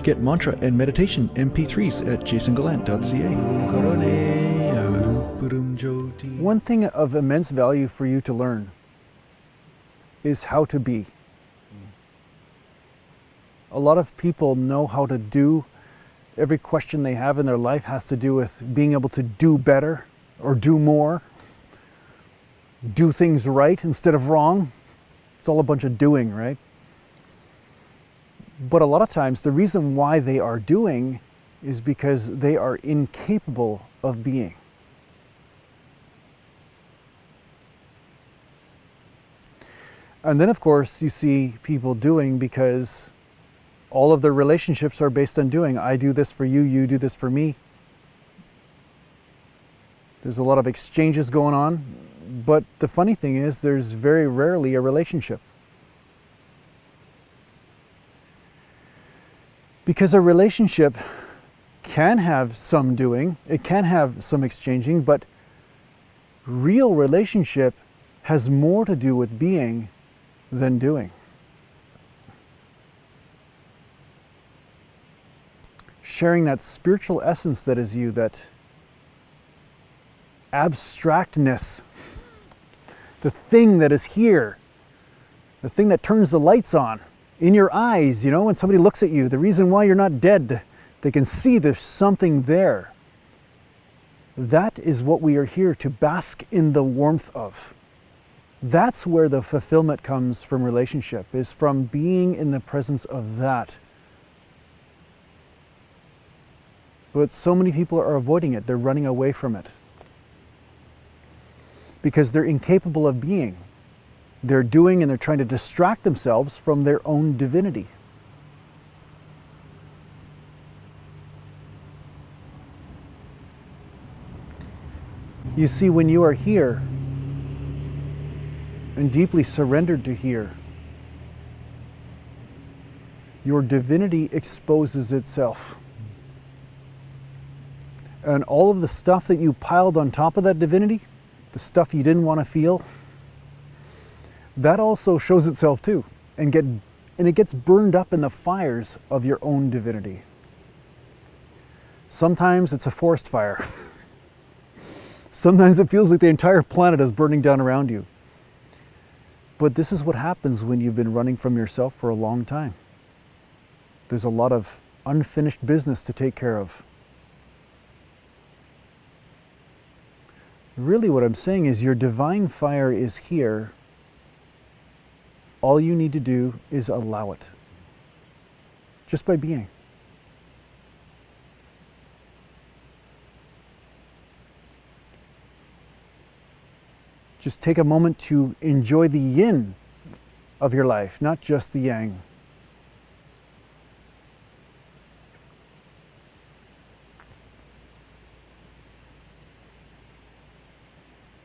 Get mantra and meditation MP3s at JasonGallant.ca. One thing of immense value for you to learn is how to be. A lot of people know how to do. Every question they have in their life has to do with being able to do better or do more, do things right instead of wrong. It's all a bunch of doing, right? But a lot of times the reason why they are doing is because they are incapable of being. And then of course you see people doing because all of their relationships are based on doing. I do this for you, you do this for me. There's a lot of exchanges going on, but the funny thing is there's very rarely a relationship. Because a relationship can have some doing, it can have some exchanging, but real relationship has more to do with being than doing. Sharing that spiritual essence that is you, that abstractness, the thing that is here, the thing that turns the lights on in your eyes, you know, when somebody looks at you, the reason why you're not dead, they can see there's something there. That is what we are here to bask in the warmth of. That's where the fulfillment comes from relationship, is from being in the presence of that. But so many people are avoiding it. They're running away from it. Because they're incapable of being. They're doing and they're trying to distract themselves from their own divinity. You see, when you are here and deeply surrendered to here, your divinity exposes itself. And all of the stuff that you piled on top of that divinity, the stuff you didn't want to feel, that also shows itself too, and it gets burned up in the fires of your own divinity. Sometimes it's a forest fire. Sometimes it feels like the entire planet is burning down around you. But this is what happens when you've been running from yourself for a long time. There's a lot of unfinished business to take care of. Really what I'm saying is your divine fire is here. All you need to do is allow it. Just by being. Just take a moment to enjoy the yin of your life, not just the yang.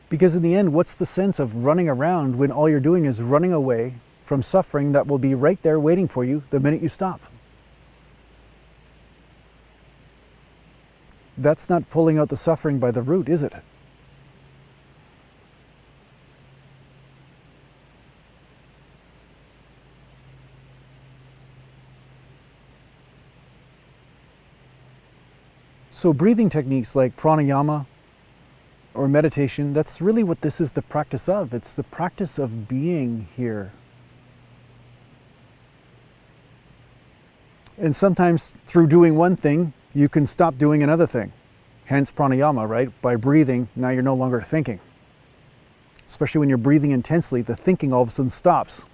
Because in the end, what's the sense of running around when all you're doing is running away from suffering that will be right there waiting for you the minute you stop? That's not pulling out the suffering by the root, is it? So breathing techniques like pranayama or meditation, that's really what this is the practice of. It's the practice of being here. And sometimes through doing one thing, you can stop doing another thing. Hence pranayama, right? By breathing, now you're no longer thinking. Especially when you're breathing intensely, the thinking all of a sudden stops.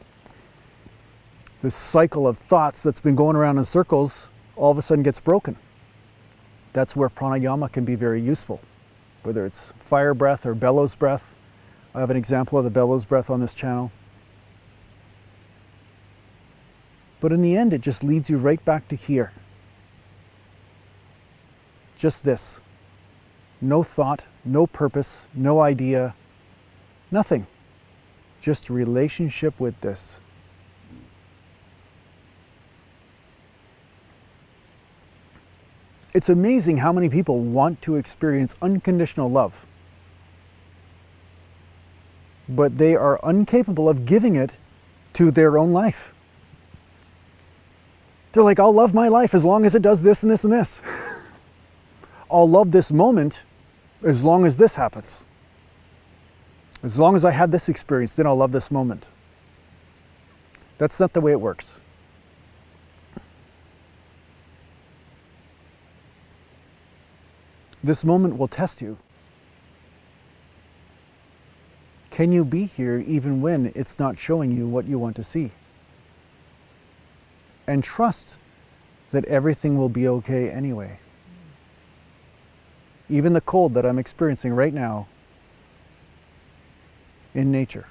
This cycle of thoughts that's been going around in circles all of a sudden gets broken. That's where pranayama can be very useful. Whether it's fire breath or bellows breath. I have an example of the bellows breath on this channel. But in the end, it just leads you right back to here. Just this. No thought, no purpose, no idea, nothing. Just relationship with this. It's amazing how many people want to experience unconditional love, but they are incapable of giving it to their own life. They're like, I'll love my life as long as it does this and this and this. I'll love this moment as long as this happens. As long as I have this experience, then I'll love this moment. That's not the way it works. This moment will test you. Can you be here even when it's not showing you what you want to see? And trust that everything will be okay anyway. Even the cold that I'm experiencing right now in nature.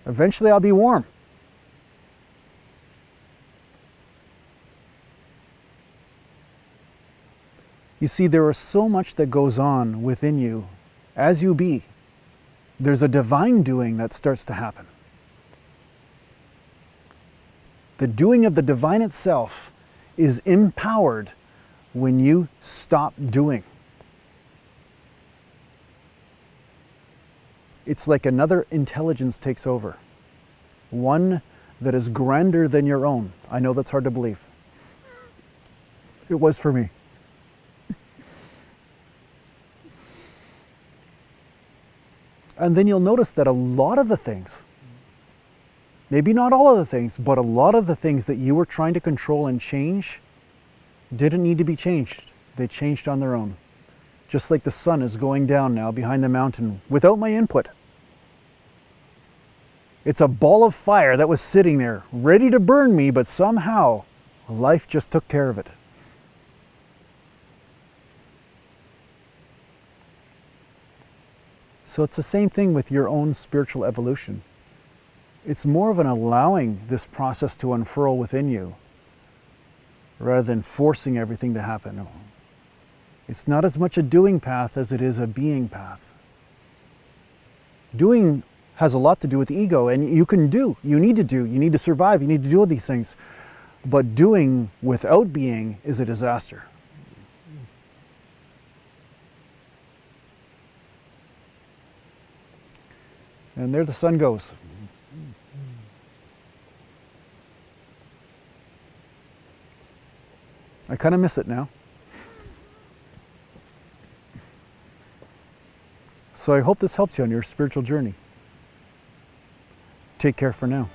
Eventually I'll be warm. You see, there is so much that goes on within you as you be. There's a divine doing that starts to happen. The doing of the divine itself is empowered when you stop doing. It's like another intelligence takes over. One that is grander than your own. I know that's hard to believe. It was for me. And then you'll notice that a lot of the things, maybe not all of the things, but a lot of the things that you were trying to control and change didn't need to be changed. They changed on their own. Just like the sun is going down now behind the mountain without my input. It's a ball of fire that was sitting there, ready to burn me, but somehow life just took care of it. So it's the same thing with your own spiritual evolution. It's more of an allowing this process to unfurl within you rather than forcing everything to happen. It's not as much a doing path as it is a being path. Doing has a lot to do with the ego, and you can do, you need to survive, you need to do all these things. But doing without being is a disaster. And there the sun goes. I kind of miss it now. So I hope this helps you on your spiritual journey. Take care for now.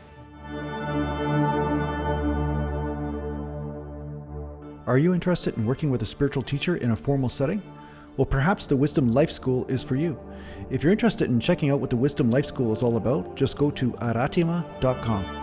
Are you interested in working with a spiritual teacher in a formal setting? Well, perhaps the Wisdom Life School is for you. If you're interested in checking out what the Wisdom Life School is all about, just go to aratima.com.